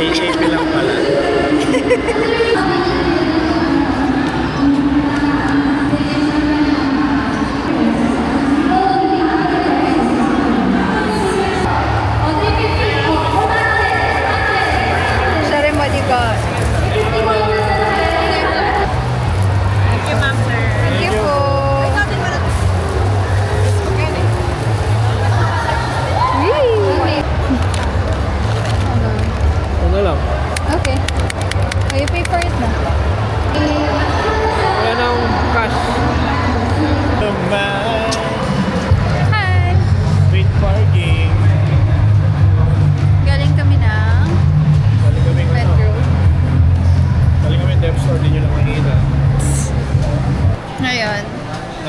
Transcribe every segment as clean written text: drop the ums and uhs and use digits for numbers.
AP lang pala. Ceremony ko. Thank you, ma'am, sir. Thank you po. Yay! Ano lang? Okay. Will you pay for it na? Wala nang cash. Naman. Hi! Street parking. Galing kami ng Galing kami Metro. Galing kami depth store, di nyo lang makikita. Ngayon,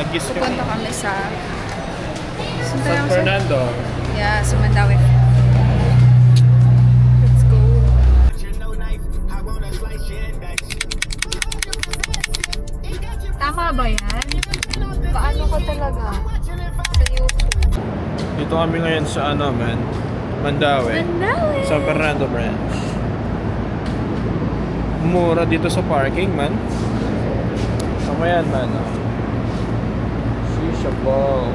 Nag-kiss kami. pupunta kami sa San Fernando. Yeah, sa Mandawi. Let's go. Tama ba yan? Paano ko talaga? Sa YouTube. Dito kami ngayon sa ano man, Mandawi. Mandawi! San Fernando branch. Mura dito sa parking man. Tama yan man. Shisha ball.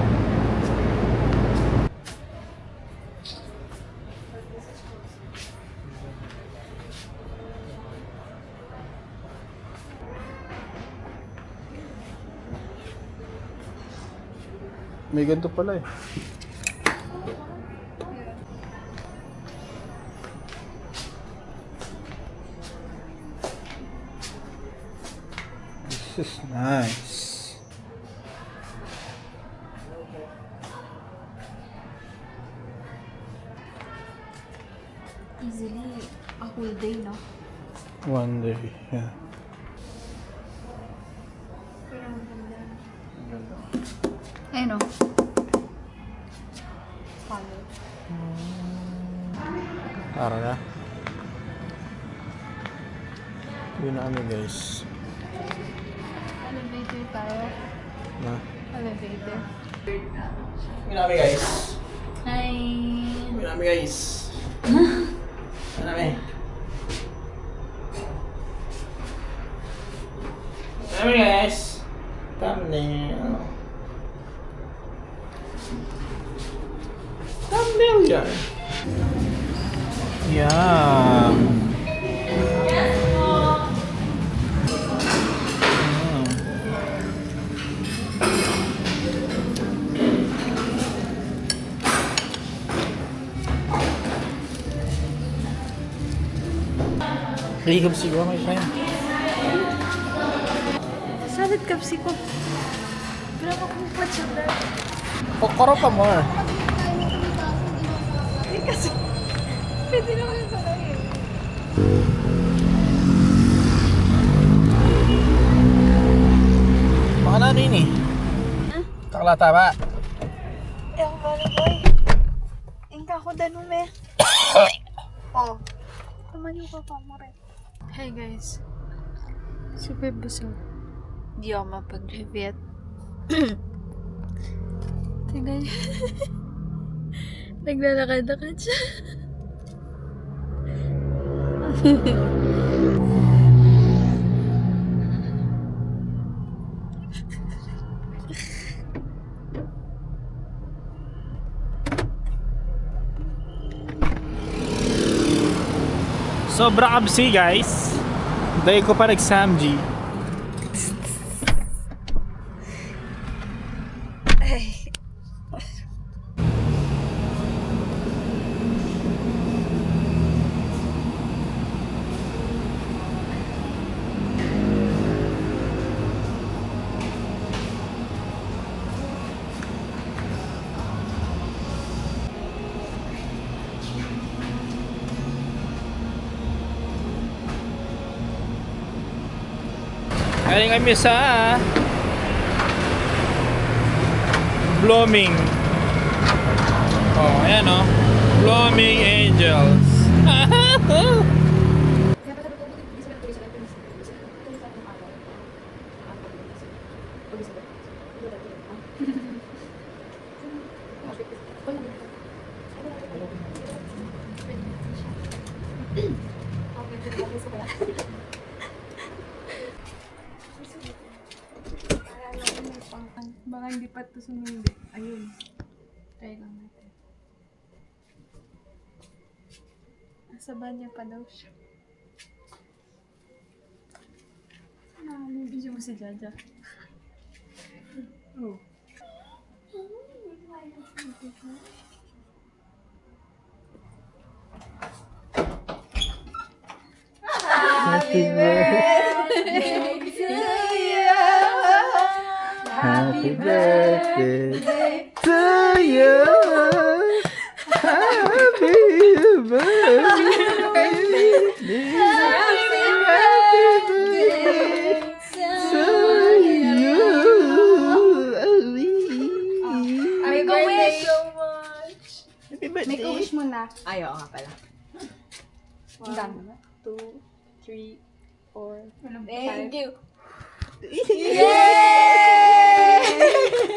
May ganito pala eh. This is nice. Easily a whole day, no? One day, yeah. Pero ang ganda. Ayun, no? Follow. Tara na. Yun na kami guys. Elevator tayo. Na. Elevator. Yun na kami guys. Hi! Yun na kami guys. Yun na kami. Yun na kami guys. Thumbnail. Thumbnail yan. Yum. Higop siguro my friend. Salad kapsi ko. Berapa kong pachat na? Kokoro pa more. Eh kasi, pwede naman yung parang yun. Baka na ano yun eh. Taklata ba? Eh, ako bala boy. Ingka ko danume. Oh. Tumanyo ka pa mo rin. Hey guys. Super busog. Di ako mapag-reviet. Tingnan niyo. Naglalakad-lakad siya. Sobra kabsi guys. Dahil ko pa nag-Samji. Ay. Galing kami sa Blooming. Oh, ayan oh. Blooming Angels. Baka hindi pa ito sumindi. Ayun. Try lang natin. Nasa banyo pa daw siya. Video mo si Jaja. Oh. Happy birthday Happy birthday to you. Happy birthday. Make a wish! So much! Happy birthday. Make a wish muna. Ay, oo nga pala. 1, 2, 3, 4, 5. Thank you.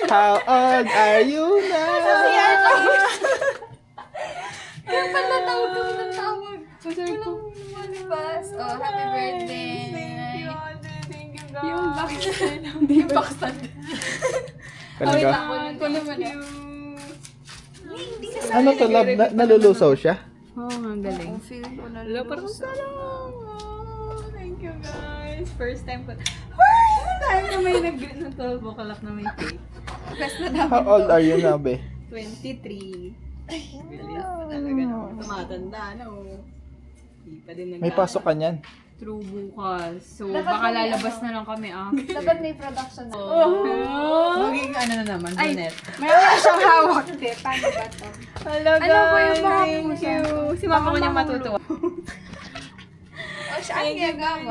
How old are you now? Kaya pala tawag kami ng tawag. Walang lumalabas. Oh, happy birthday. Thank you, guys. Yung backstand. Yung backstand. Talaga? Kunin mo na. Ano to, love? Nalulusaw siya? Oo, ang galing. Ang feeling ko na Hello, parang lulusaw. Thank you, guys. First time na may nag-greet ng 12 o'clock na may cake. Best na dapat. How old are you now, be? 23. Bilis pa talaga na. Tumatanda na, oh. Hindi pa din May pasok ka niyan. True bukas. So, Dapat baka may lalabas ano. na lang kami, ah. Dapat may production na. Magiging ano na naman, Ay, Janet. Meron siyang hawak. Hindi, paano ba to? Hello, Ano po yung mga Thank puso? you. Si mama ko niya matutuwa. O, siya ang gagawin.